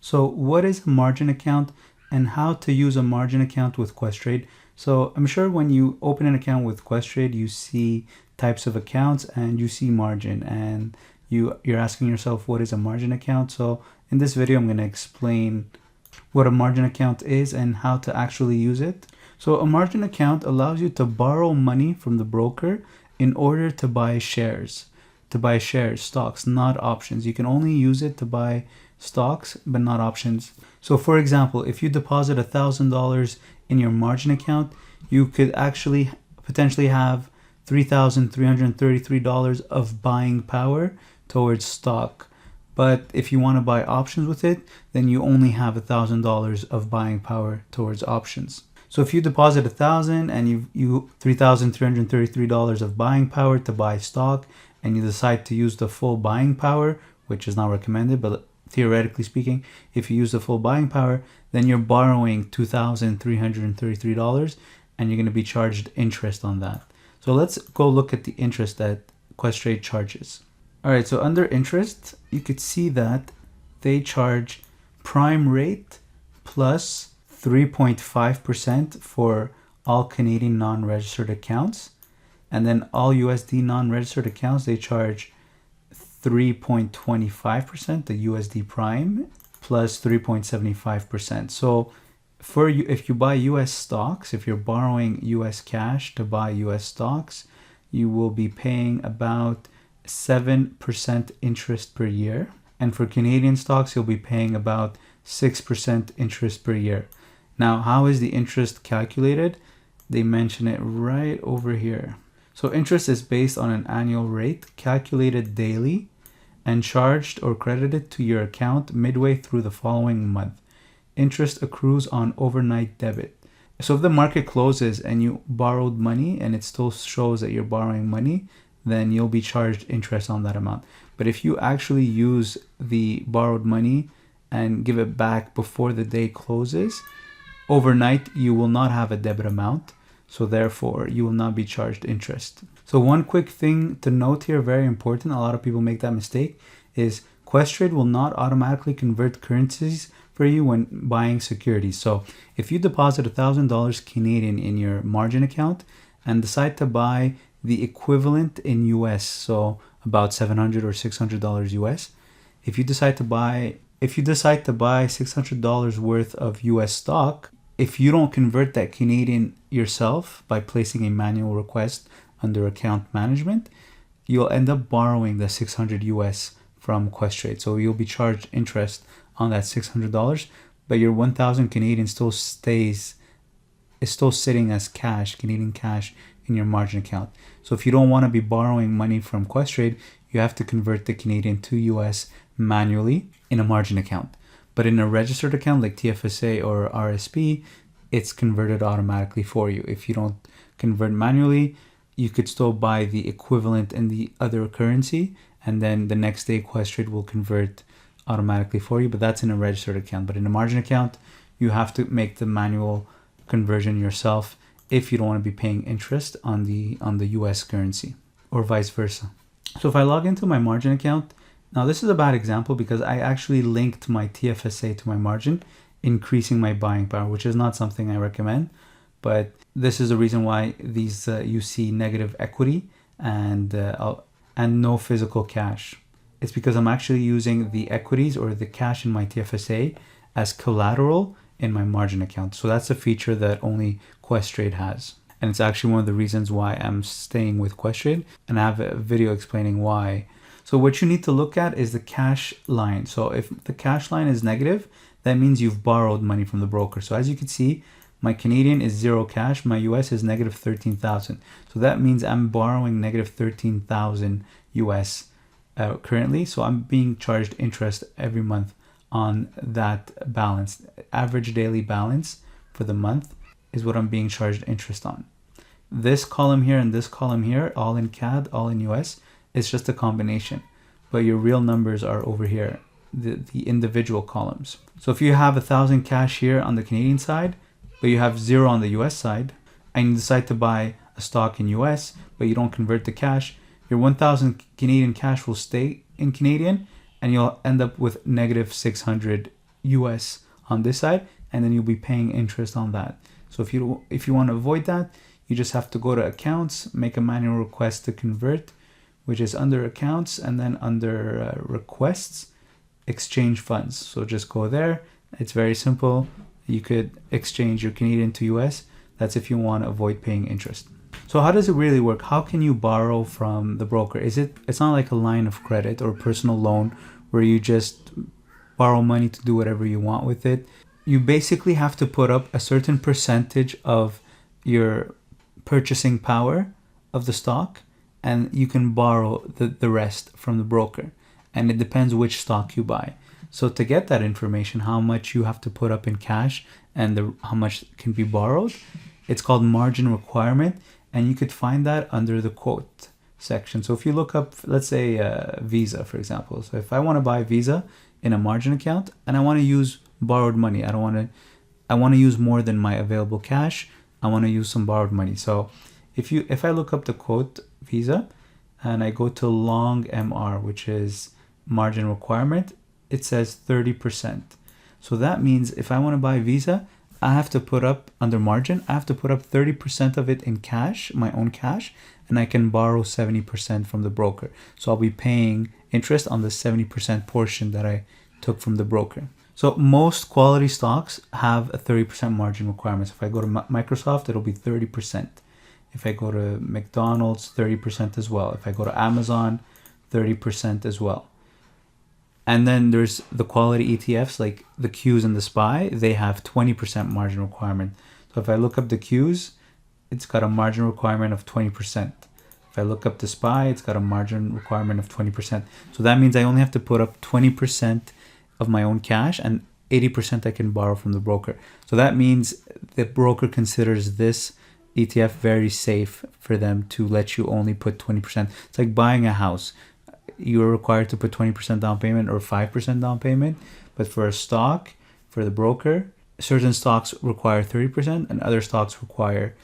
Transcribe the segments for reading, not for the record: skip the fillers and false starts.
So what is a margin account and how to use a margin account with Questrade? So I'm sure when you open an account with Questrade, you see types of accounts and you see margin, and you're asking yourself, what is a margin account? So in this video, I'm going to explain what a margin account is and how to actually use it. So a margin account allows you to borrow money from the broker in order to buy shares, stocks, not options. You can only use it to buy stocks, but not options. So for example, if you deposit $1,000 in your margin account, you could actually potentially have $3,333 of buying power towards stock. But if you want to buy options with it, then you only have $1,000 of buying power towards options. So if you deposit $1,000 and you $3,333 of buying power to buy stock, and you decide to use the full buying power, which is not recommended, but theoretically speaking, if you use the full buying power, then you're borrowing $2,333 and you're going to be charged interest on that. So let's go look at the interest that Questrade charges. All right, so under interest, you could see that they charge prime rate plus 3.5% for all Canadian non-registered accounts. And then all USD non-registered accounts, they charge 3.25%, the USD prime, plus 3.75%. So for you, if you buy US stocks, if you're borrowing US cash to buy US stocks, you will be paying about 7% interest per year. And for Canadian stocks, you'll be paying about 6% interest per year. Now, how is the interest calculated? They mention it right over here. So interest is based on an annual rate calculated daily and charged or credited to your account midway through the following month. Interest accrues on overnight debit. So if the market closes and you borrowed money and it still shows that you're borrowing money, then you'll be charged interest on that amount. But if you actually use the borrowed money and give it back before the day closes, overnight you will not have a debit amount. So therefore, you will not be charged interest. So one quick thing to note here, very important, a lot of people make that mistake, is Questrade will not automatically convert currencies for you when buying securities. So if you deposit $1,000 Canadian in your margin account and decide to buy the equivalent in US, so about $700 or $600 US, if you decide to buy $600 worth of US stock, if you don't convert that Canadian yourself by placing a manual request under account management, you'll end up borrowing the $600 US from Questrade. So you'll be charged interest on that $600, but your 1,000 Canadian is still sitting as cash, Canadian cash, in your margin account. So if you don't want to be borrowing money from Questrade, you have to convert the Canadian to US manually in a margin account. But in a registered account like TFSA or RSP, it's converted automatically for you. If you don't convert manually, you could still buy the equivalent in the other currency, and then the next day Questrade will convert automatically for you, but that's in a registered account. But in a margin account, you have to make the manual conversion yourself if you don't want to be paying interest on the US currency, or vice versa. So if I log into my margin account, now this is a bad example because I actually linked my TFSA to my margin, increasing my buying power, which is not something I recommend. But this is the reason why these you see negative equity and no physical cash. It's because I'm actually using the equities or the cash in my TFSA as collateral in my margin account. So that's a feature that only Questrade has. And it's actually one of the reasons why I'm staying with Questrade, and I have a video explaining why. So what you need to look at is the cash line. So if the cash line is negative, that means you've borrowed money from the broker. So as you can see, my Canadian is zero cash, my US is negative 13,000. So that means I'm borrowing negative 13,000 US currently. So I'm being charged interest every month on that balance. Average daily balance for the month is what I'm being charged interest on. This column here and this column here, all in CAD, all in US, it's just a combination, but your real numbers are over here, the individual columns. So if you have 1,000 cash here on the Canadian side, but you have zero on the US side, and you decide to buy a stock in US, but you don't convert to cash, your 1,000 Canadian cash will stay in Canadian, and you'll end up with negative 600 US on this side, and then you'll be paying interest on that. So if you want to avoid that, you just have to go to accounts, make a manual request to convert, which is under accounts, and then under requests, exchange funds. So just go there. It's very simple. You could exchange your Canadian to US. That's if you want to avoid paying interest. So how does it really work? How can you borrow from the broker? It's not like a line of credit or personal loan where you just borrow money to do whatever you want with it. You basically have to put up a certain percentage of your purchasing power of the stock, and you can borrow the rest from the broker. And it depends which stock you buy. So to get that information, how much you have to put up in cash and how much can be borrowed, it's called margin requirement. And you could find that under the quote section. So if you look up, let's say Visa, for example. So if I want to buy Visa in a margin account and I want to use borrowed money, I want to use more than my available cash. I want to use some borrowed money. So if I look up the quote Visa and I go to long MR, which is margin requirement, it says 30%. So that means if I want to buy Visa, I have to put up under margin, I have to put up 30% of it in cash, my own cash, and I can borrow 70% from the broker. So I'll be paying interest on the 70% portion that I took from the broker. So most quality stocks have a 30% margin requirement. So if I go to Microsoft, it'll be 30%. If I go to McDonald's, 30% as well. If I go to Amazon, 30% as well. And then there's the quality ETFs like the Qs and the SPY. They have 20% margin requirement. So if I look up the Qs, it's got a margin requirement of 20%. If I look up the SPY, it's got a margin requirement of 20%. So that means I only have to put up 20% of my own cash and 80% I can borrow from the broker. So that means the broker considers this ETF very safe for them to let you only put 20%. It's like buying a house. You're required to put 20% down payment or 5% down payment. But for a stock, for the broker, certain stocks require 30% and other stocks require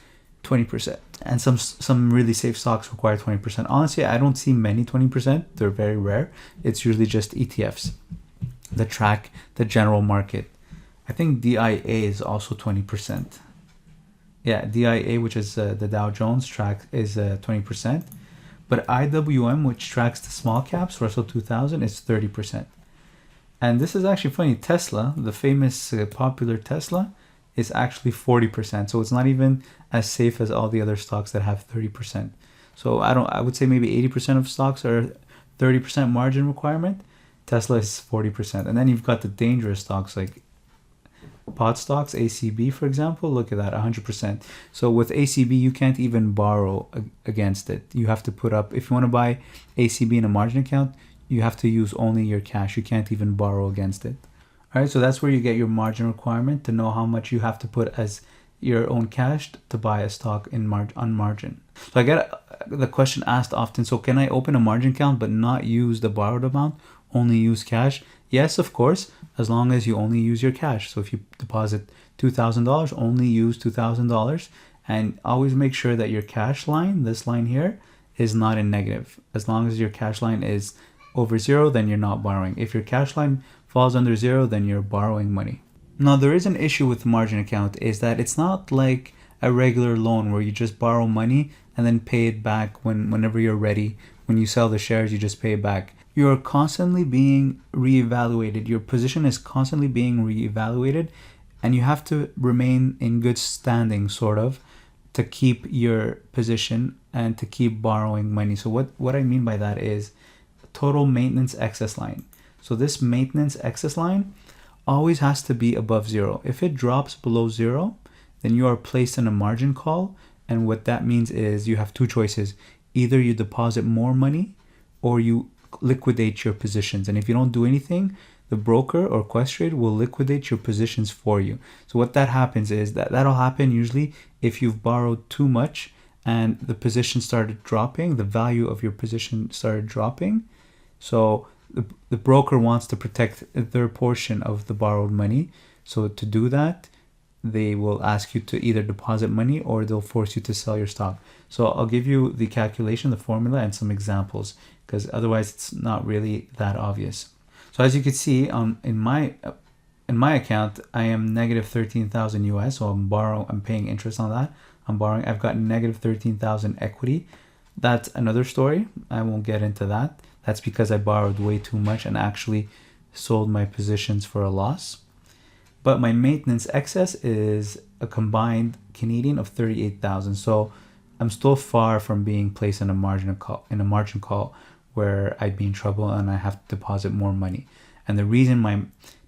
20%. And some really safe stocks require 20%. Honestly, I don't see many 20%. They're very rare. It's usually just ETFs that track the general market. I think DIA is also 20%. Yeah, DIA, which is the Dow Jones track, is 20%. But IWM, which tracks the small caps, Russell 2000, is 30%. And this is actually funny. Tesla, the famous popular Tesla, is actually 40%. So it's not even as safe as all the other stocks that have 30%. So I would say maybe 80% of stocks are 30% margin requirement. Tesla is 40%. And then you've got the dangerous stocks like pot stocks, ACB, for example. Look at that, 100%. So with ACB, you can't even borrow against it. You have to put up, if you want to buy ACB in a margin account, you have to use only your cash. You can't even borrow against it. All right, so that's where you get your margin requirement to know how much you have to put as your own cash to buy a stock on margin. So I get the question asked often, so can I open a margin account but not use the borrowed amount, only use cash? Yes, of course, as long as you only use your cash. So if you deposit $2,000, only use $2,000, and always make sure that your cash line, this line here, is not in negative. As long as your cash line is over zero, then you're not borrowing. If your cash line falls under zero, then you're borrowing money. Now, there is an issue with the margin account, is that it's not like a regular loan where you just borrow money and then pay it back whenever you're ready. When you sell the shares, you just pay it back. You're constantly being reevaluated. Your position is constantly being reevaluated, and you have to remain in good standing, sort of, to keep your position and to keep borrowing money. So what I mean by that is total maintenance excess line. So this maintenance excess line always has to be above zero. If it drops below zero, then you are placed in a margin call. And what that means is you have two choices. Either you deposit more money or you liquidate your positions. And if you don't do anything, the broker or Questrade will liquidate your positions for you. So what that happens is that'll happen usually if you've borrowed too much and the position started dropping, the value of your position started dropping. So the broker wants to protect their portion of the borrowed money. So to do that, they will ask you to either deposit money or they'll force you to sell your stock. So I'll give you the calculation, the formula, and some examples, because otherwise it's not really that obvious. So as you can see, in in my account, I am negative 13,000 US. So I'm paying interest on that. I'm borrowing. I've got negative 13,000 equity. That's another story. I won't get into that. That's because I borrowed way too much and actually sold my positions for a loss. But my maintenance excess is a combined Canadian of 38,000. So I'm still far from being placed in a margin call where I'd be in trouble and I have to deposit more money. And the reason my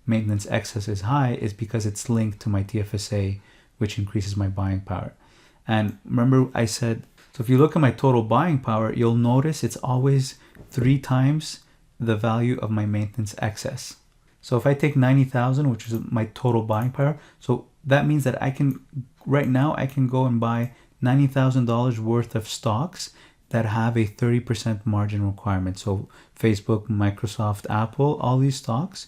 maintenance excess is high is because it's linked to my TFSA, which increases my buying power. And remember I said, so if you look at my total buying power, you'll notice it's always 3 times the value of my maintenance excess. So if I take 90,000, which is my total buying power, so that means that right now I can go and buy $90,000 worth of stocks that have a 30% margin requirement. So Facebook, Microsoft, Apple, all these stocks,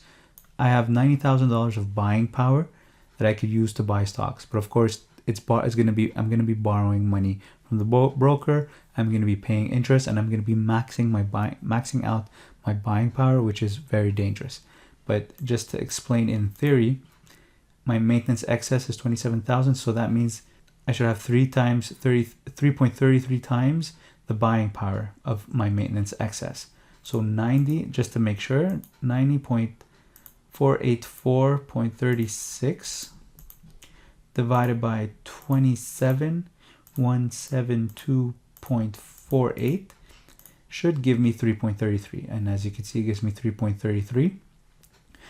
I have $90,000 of buying power that I could use to buy stocks. But of course, I'm going to be borrowing money from the broker. I'm going to be paying interest, and I'm going to be maxing out my buying power, which is very dangerous. But just to explain in theory, my maintenance excess is 27,000. So that means I should have 3.33 times the buying power of my maintenance excess. So 90, just to make sure, 90.484.36 divided by 27,172.48 should give me 3.33. And as you can see, it gives me 3.33.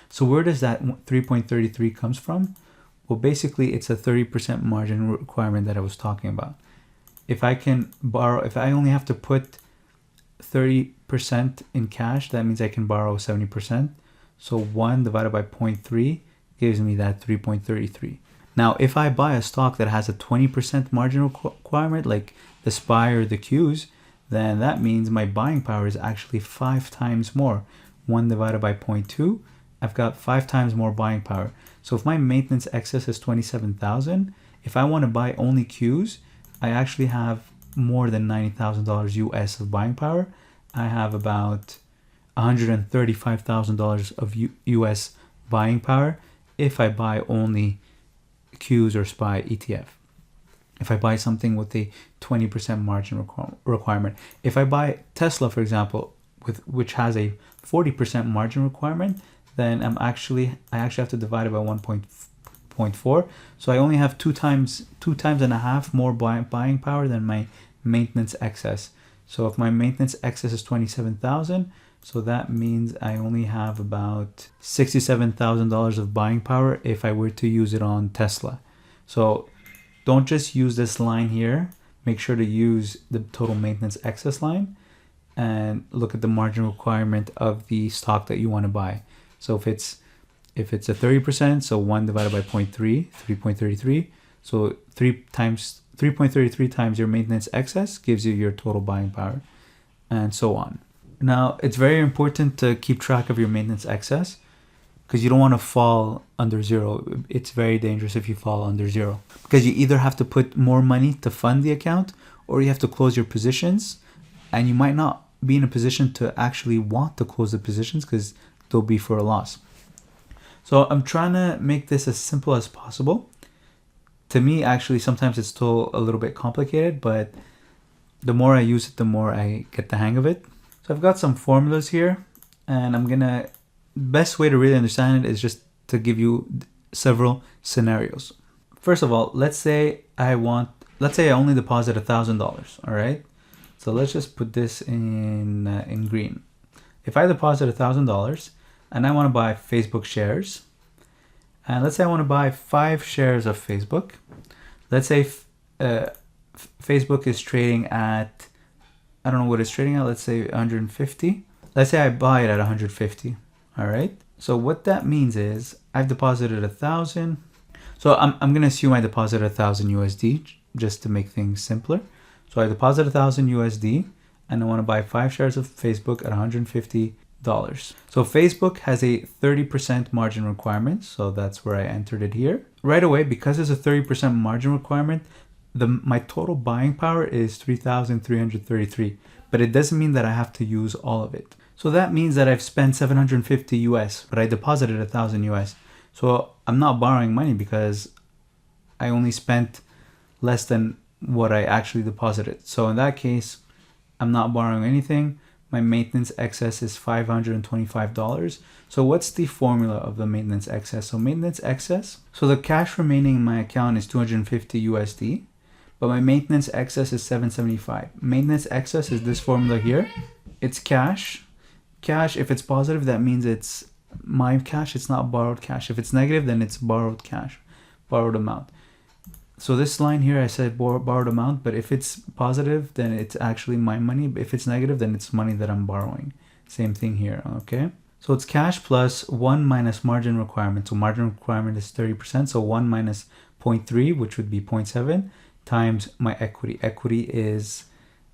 So where does that 3.33 comes from? Well, basically it's a 30% margin requirement that I was talking about. If I only have to put 30% in cash, that means I can borrow 70%. So 1 divided by 0.3 gives me that 3.33. Now, if I buy a stock that has a 20% margin requirement, like the SPY or the Qs, then that means my buying power is actually 5 times more. 1 divided by 0.2, I've got 5 times more buying power. So if my maintenance excess is 27,000, if I want to buy only Qs, I actually have more than $90,000 US of buying power. I have about $135,000 of US buying power if I buy only Qs or SPY ETF. If I buy something with a 20% margin requirement. If I buy Tesla, for example, which has a 40% margin requirement, then I actually have to divide it by 1.4. So I only have 2 times and a half more buying power than my maintenance excess. So if my maintenance excess is 27,000, so that means I only have about $67,000 of buying power if I were to use it on Tesla. So don't just use this line here. Make sure to use the total maintenance excess line and look at the margin requirement of the stock that you want to buy. So if it's a 30%, so 1 divided by 0.3, 3.33. So 3.33 times your maintenance excess gives you your total buying power, and so on. Now, it's very important to keep track of your maintenance excess because you don't want to fall under zero. It's very dangerous if you fall under zero because you either have to put more money to fund the account or you have to close your positions, and you might not be in a position to actually want to close the positions because they'll be for a loss. So I'm trying to make this as simple as possible. To me, actually, sometimes it's still a little bit complicated, but the more I use it, the more I get the hang of it. So I've got some formulas here, and best way to really understand it is just to give you several scenarios. First of all, let's say I only deposit $1,000, all right? So let's just put this in green. If I deposit $1,000 and I want to buy Facebook shares, and let's say I want to buy 5 shares of Facebook. Let's say Facebook is trading at, I don't know what it's trading at, let's say 150. Let's say I buy it at 150, all right? So what that means is I've deposited 1,000. So I'm going to assume I deposited 1,000 USD just to make things simpler. So I deposit 1,000 USD and I want to buy 5 shares of Facebook at $150. So Facebook has a 30% margin requirement. So that's where I entered it here. Right away, because there's a 30% margin requirement, my total buying power is 3,333, but it doesn't mean that I have to use all of it. So that means that I've spent 750 US, but I deposited 1,000 US. So I'm not borrowing money because I only spent less than what I actually deposited. So in that case, I'm not borrowing anything. My maintenance excess is $525. So what's the formula of the maintenance excess? So maintenance excess, so the cash remaining in my account is 250 USD, but my maintenance excess is 775. Maintenance excess is this formula here. It's cash. Cash, if it's positive, that means it's my cash, it's not borrowed cash. If it's negative, then it's borrowed cash, borrowed amount. So this line here, I said borrowed amount, but if it's positive, then it's actually my money. If it's negative, then it's money that I'm borrowing. Same thing here, okay? So it's cash plus 1 minus margin requirement. So margin requirement is 30%. So 1 minus 0.3, which would be 0.7, times my equity. Equity is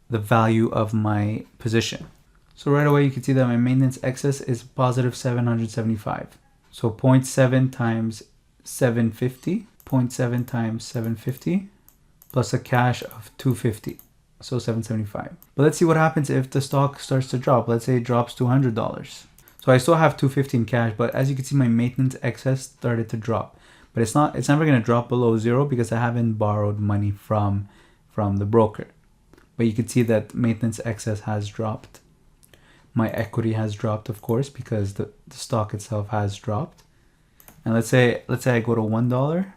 the value of my position. So right away, you can see that my maintenance excess is positive 775. So 0.7 times 750. 0.7 times 750 plus a cash of 250, so 775. But let's see what happens if the stock starts to drop. Let's say it drops to $100. So I still have 250 in cash, but as you can see, my maintenance excess started to drop. But it's never going to drop below zero because I haven't borrowed money from the broker. But you can see that maintenance excess has dropped. My equity has dropped, of course, because the stock itself has dropped. And let's say I go to $1.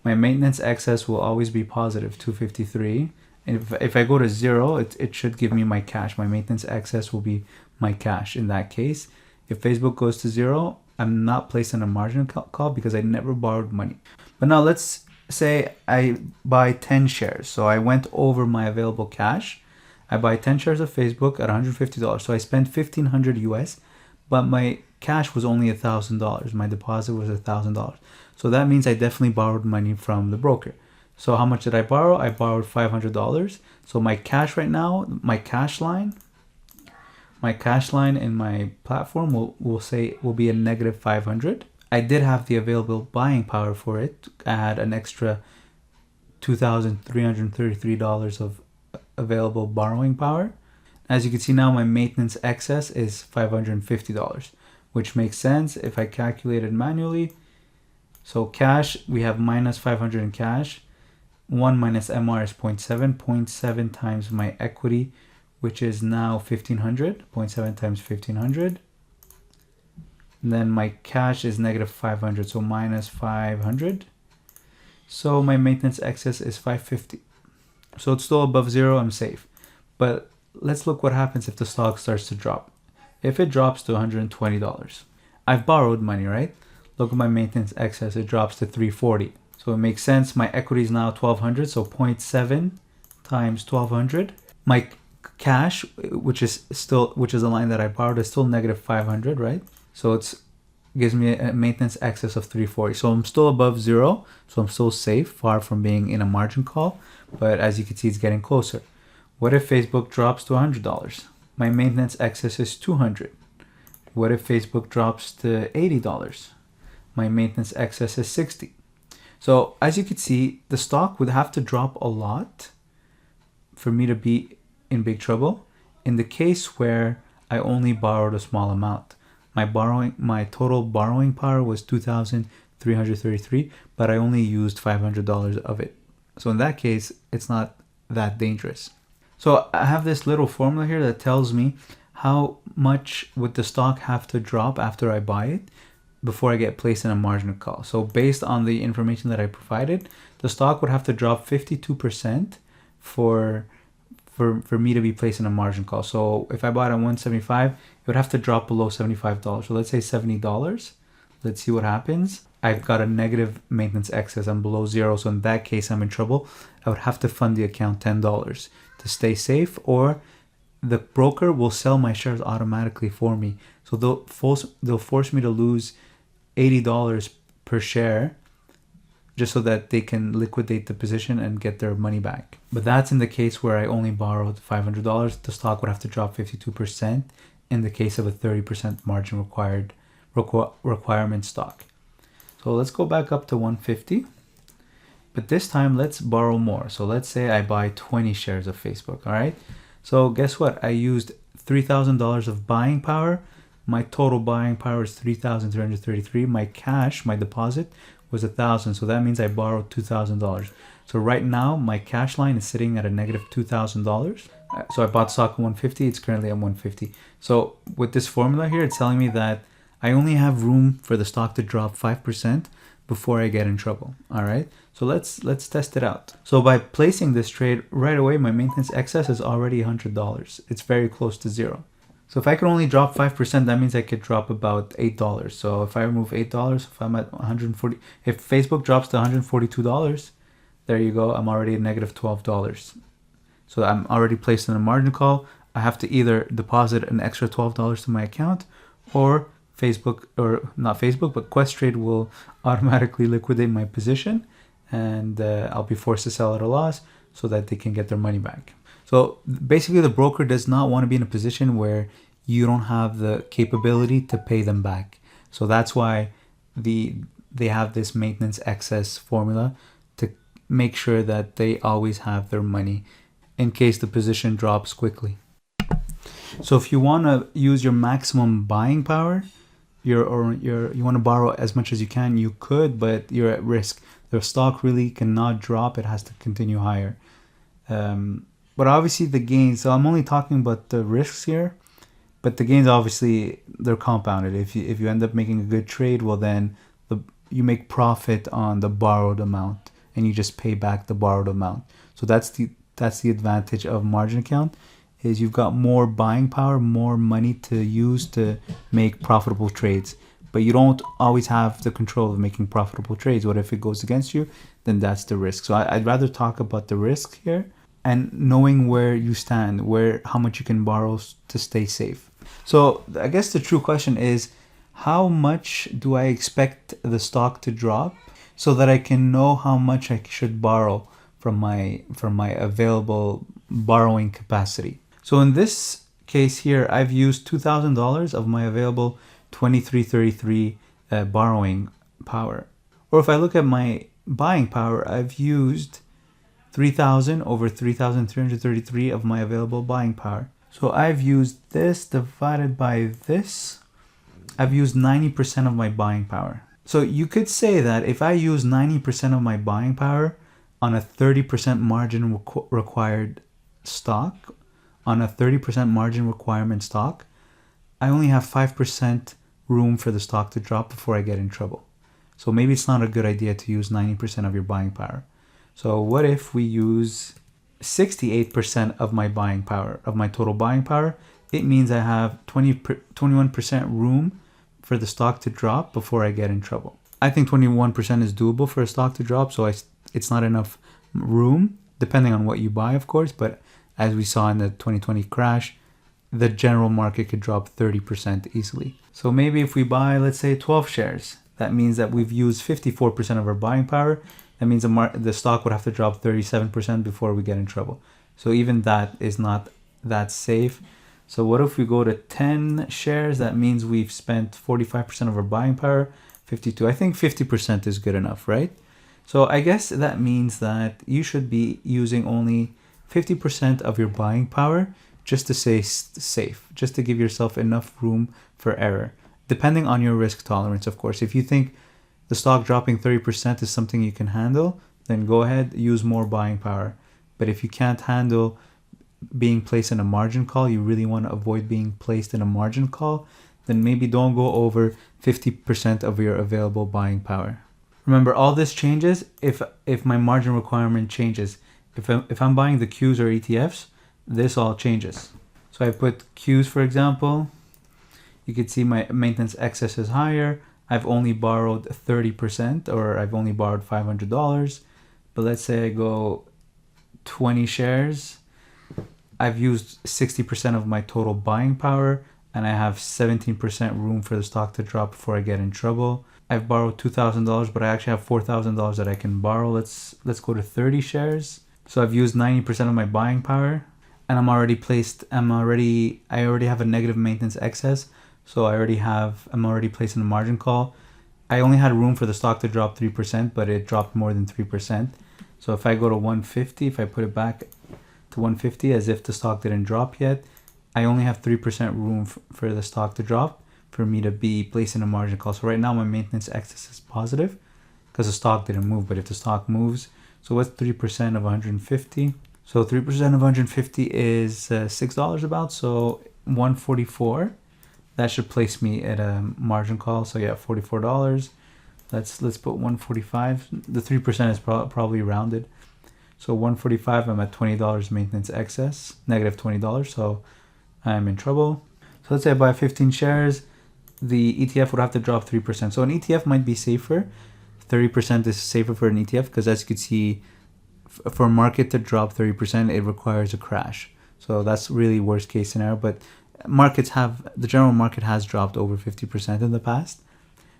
My maintenance excess will always be positive 253. And if I go to zero, it should give me my cash. My maintenance excess will be my cash in that case. If Facebook goes to zero, I'm not placing a margin call because I never borrowed money. But now let's say I buy 10 shares. So I went over my available cash. I buy 10 shares of Facebook at $150. So I spent $1,500 US, but my cash was only $1,000. My deposit was $1,000. So that means I definitely borrowed money from the broker. So how much did I borrow? I borrowed $500. So my cash right now, my cash line in my platform will be a negative 500. I did have the available buying power for it. I had an extra $2,333 of available borrowing power. As you can see now, my maintenance excess is $550, which makes sense if I calculate it manually. So cash, we have minus 500 in cash. 1 minus MR is 0.7. 0.7 times my equity, which is now 1,500. 0.7 times 1,500. And then my cash is negative 500, so minus 500. So my maintenance excess is 550. So it's still above zero, I'm safe. But let's look what happens if the stock starts to drop. If it drops to $120, I've borrowed money, right? Look at my maintenance excess, it drops to 340. So it makes sense. My equity is now 1,200, so 0.7 times 1,200. My cash, which is a line that I borrowed, is still negative 500, right? So it gives me a maintenance excess of 340. So I'm still above zero, so I'm still safe, far from being in a margin call. But as you can see, it's getting closer. What if Facebook drops to $100? My maintenance excess is 200. What if Facebook drops to $80? My maintenance excess is 60. So as you can see, the stock would have to drop a lot for me to be in big trouble. In the case where I only borrowed a small amount, my total borrowing power was 2,333, but I only used $500 of it. So in that case, it's not that dangerous. So I have this little formula here that tells me how much would the stock have to drop after I buy it before I get placed in a margin call. So based on the information that I provided, the stock would have to drop 52% for me to be placed in a margin call. So if I bought at 175, it would have to drop below $75. So let's say $70. Let's see what happens. I've got a negative maintenance excess. I'm below zero. So in that case, I'm in trouble. I would have to fund the account $10 to stay safe, or the broker will sell my shares automatically for me. So they'll force me to lose $80 per share just so that they can liquidate the position and get their money back. But that's in the case where I only borrowed $500. The stock would have to drop 52% in the case of a 30% margin requirement stock. So let's go back up to 150. But this time, let's borrow more. So let's say I buy 20 shares of Facebook, all right? So guess what? I used $3,000 of buying power My total buying power is 3,333. My cash, my deposit was 1,000. So that means I borrowed $2,000. So right now my cash line is sitting at a negative $2,000. So I bought stock at 150. It's currently at 150. So with this formula here, it's telling me that I only have room for the stock to drop 5% before I get in trouble. All right. So let's test it out. So by placing this trade right away, my maintenance excess is already $100. It's very close to zero. So if I could only drop 5%, that means I could drop about $8. So if I remove $8, if I'm at 140, if Facebook drops to $142, there you go. I'm already at negative $12. So I'm already placed in a margin call. I have to either deposit an extra $12 to my account, or Facebook, or not Facebook, but Questrade will automatically liquidate my position, and I'll be forced to sell at a loss so that they can get their money back. So basically the broker does not want to be in a position where you don't have the capability to pay them back. So that's why they have this maintenance excess formula to make sure that they always have their money in case the position drops quickly. So if you want to use your maximum buying power, you want to borrow as much as you can, you could, but you're at risk. The stock really cannot drop. It has to continue higher. But obviously the gains, so I'm only talking about the risks here, but the gains, obviously they're compounded. If you end up making a good trade, well then you make profit on the borrowed amount and you just pay back the borrowed amount. So that's the advantage of margin account, is you've got more buying power, more money to use to make profitable trades. But you don't always have the control of making profitable trades. What if it goes against you? Then that's the risk. So I'd rather talk about the risk here and knowing where you stand, how much you can borrow to stay safe. So I guess the true question is, how much do I expect the stock to drop so that I can know how much I should borrow from my available borrowing capacity? So in this case here, I've used $2,000 of my available 2333 borrowing power. Or if I look at my buying power, I've used 3,000 over 3,333 of my available buying power. So I've used this divided by this. I've used 90% of my buying power. So you could say that if I use 90% of my buying power on a 30% margin required stock, on a 30% margin requirement stock, I only have 5% room for the stock to drop before I get in trouble. So maybe it's not a good idea to use 90% of your buying power. So what if we use 68% of my buying power, of my total buying power? It means I have 21% room for the stock to drop before I get in trouble. I think 21% is doable for a stock to drop, so it's not enough room, depending on what you buy, of course, but as we saw in the 2020 crash, the general market could drop 30% easily. So maybe if we buy, let's say 12 shares, that means that we've used 54% of our buying power. That means the stock would have to drop 37% before we get in trouble. So even that is not that safe. So what if we go to 10 shares? That means we've spent 45% of our buying power, 52. I think 50% is good enough, right? So I guess that means that you should be using only 50% of your buying power just to stay safe, just to give yourself enough room for error, depending on your risk tolerance, of course. If you think the stock dropping 30% is something you can handle, then go ahead, use more buying power. But if you can't handle being placed in a margin call, you really want to avoid being placed in a margin call, then maybe don't go over 50% of your available buying power. Remember, all this changes if my margin requirement changes. If I'm buying the Qs or ETFs, this all changes. So I put Qs, for example. You can see my maintenance excess is higher. I've only borrowed 30%, or I've only borrowed $500. But let's say I go 20 shares. I've used 60% of my total buying power, and I have 17% room for the stock to drop before I get in trouble. I've borrowed $2,000, but I actually have $4,000 that I can borrow. Let's go to 30 shares. So I've used 90% of my buying power, and I already have a negative maintenance excess. So I'm already placed in a margin call. I only had room for the stock to drop 3%, but it dropped more than 3%. So if I go to 150, if I put it back to 150 as if the stock didn't drop yet, I only have 3% room for the stock to drop, for me to be placing a margin call. So right now my maintenance excess is positive because the stock didn't move. But if the stock moves, so what's 3% of 150? So 3% of 150 is $6 about. So 144. That should place me at a margin call. So yeah, $44. Let's put 145. The 3% is probably rounded. So 145, I'm at $20 maintenance excess, negative $20. So I'm in trouble. So let's say I buy 15 shares. The ETF would have to drop 3%. So an ETF might be safer. 30% is safer for an ETF because, as you can see, for a market to drop 30%, it requires a crash. So that's really worst case scenario. But the general market has dropped over 50% in the past.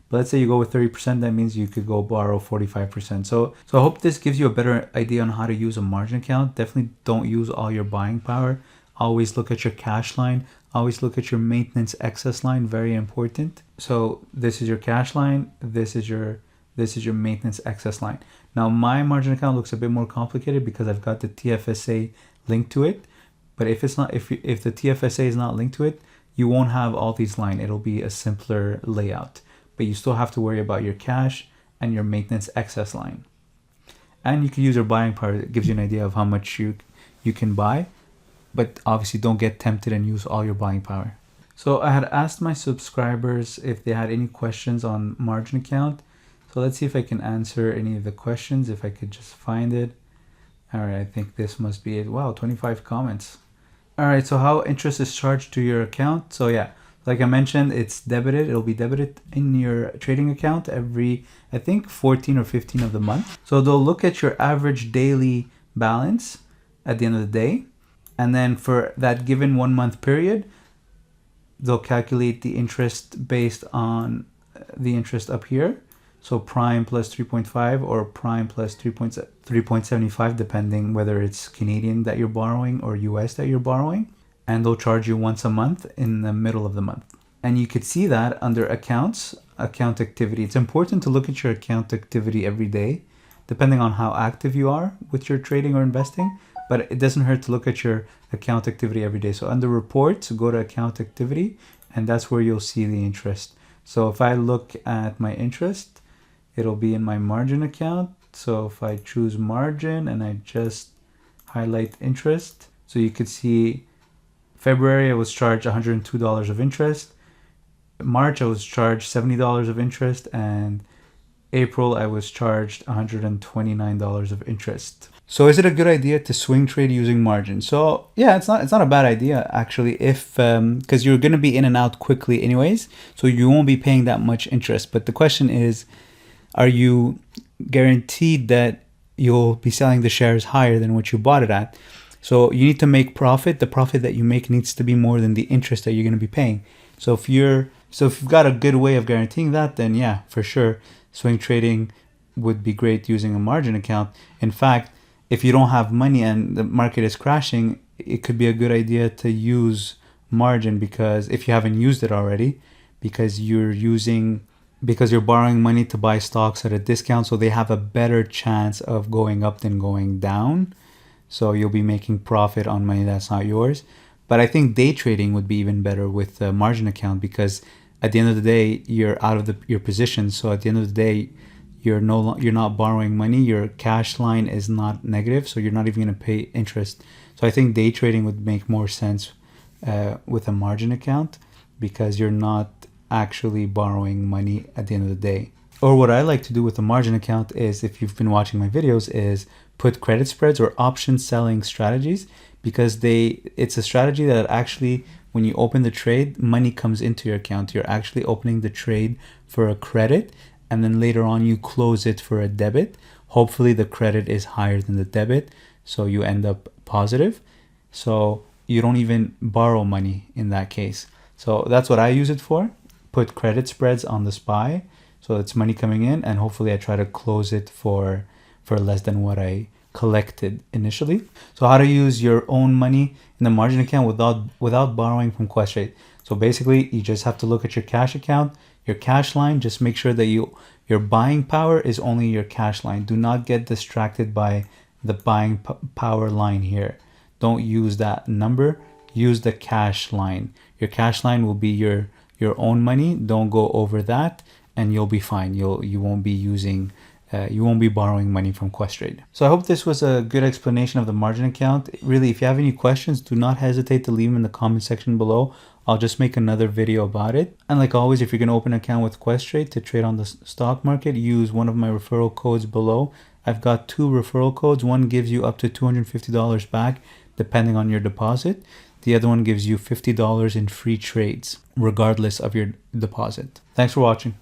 But let's say you go with 30%, that means you could go borrow 45%. So I hope this gives you a better idea on how to use a margin account. Definitely don't use all your buying power. Always look at your cash line. Always look at your maintenance excess line. Very important. So this is your cash line. This is your maintenance excess line. Now my margin account looks a bit more complicated because I've got the TFSA linked to it. But if the TFSA is not linked to it, you won't have all these lines. It'll be a simpler layout. But you still have to worry about your cash and your maintenance excess line. And you can use your buying power. It gives you an idea of how much you can buy. But obviously don't get tempted and use all your buying power. So I had asked my subscribers if they had any questions on margin account. So let's see if I can answer any of the questions, if I could just find it. All right, I think this must be it. Wow, 25 comments. All right, so how interest is charged to your account? So yeah, like I mentioned, it's debited. It'll be debited in your trading account every, I think, 14 or 15 of the month. So they'll look at your average daily balance at the end of the day. And then for that given 1 month period, they'll calculate the interest based on the interest up here. So prime plus 3.5 or prime plus 3.75, depending whether it's Canadian that you're borrowing or US that you're borrowing. And they'll charge you once a month in the middle of the month. And you could see that under accounts, account activity. It's important to look at your account activity every day, depending on how active you are with your trading or investing. But it doesn't hurt to look at your account activity every day. So under reports, go to account activity, and that's where you'll see the interest. So if I look at my interest, it'll be in my margin account. So if I choose margin and I just highlight interest, so you could see February I was charged $102 of interest. March I was charged $70 of interest, and April I was charged $129 of interest. So is it a good idea to swing trade using margin? So yeah, it's not a bad idea actually, if because you're going to be in and out quickly anyways, so you won't be paying that much interest. But the question is, are you guaranteed that you'll be selling the shares higher than what you bought it at? So you need to make profit. The profit that you make needs to be more than the interest that you're going to be paying. So if you've got a good way of guaranteeing that, then yeah, for sure, swing trading would be great using a margin account. In fact, if you don't have money and the market is crashing, it could be a good idea to use margin, because if you haven't used it already, because you're borrowing money to buy stocks at a discount, so they have a better chance of going up than going down. So you'll be making profit on money that's not yours. But I think day trading would be even better with a margin account, because at the end of the day, you're out of your position. So at the end of the day, you're not borrowing money. Your cash line is not negative, so you're not even going to pay interest. So I think day trading would make more sense with a margin account, because you're not actually borrowing money at the end of the day. Or what I like to do with a margin account is, if you've been watching my videos, is put credit spreads or option selling strategies, because it's a strategy that actually, when you open the trade, money comes into your account. You're actually opening the trade for a credit, and then later on you close it for a debit. Hopefully the credit is higher than the debit, so you end up positive. So you don't even borrow money in that case. So that's what I use it for. Put credit spreads on the SPY, so it's money coming in, and hopefully I try to close it for less than what I collected initially. So how to use your own money in the margin account without borrowing from Questrade. So basically, you just have to look at your cash account, your cash line. Just make sure that your buying power is only your cash line. Do not get distracted by the buying power line here. Don't use that number. Use the cash line. Your cash line will be your your own money, don't go over that, and you'll be fine. You won't be using you won't be borrowing money from Questrade. So I hope this was a good explanation of the margin account. Really, if you have any questions, do not hesitate to leave them in the comment section below. I'll just make another video about it. And like always, if you're going to open an account with Questrade to trade on the stock market, use one of my referral codes below. I've got 2 referral codes. One gives you up to $250 back depending on your deposit. The other one gives you $50 in free trades regardless of your deposit. Thanks for watching.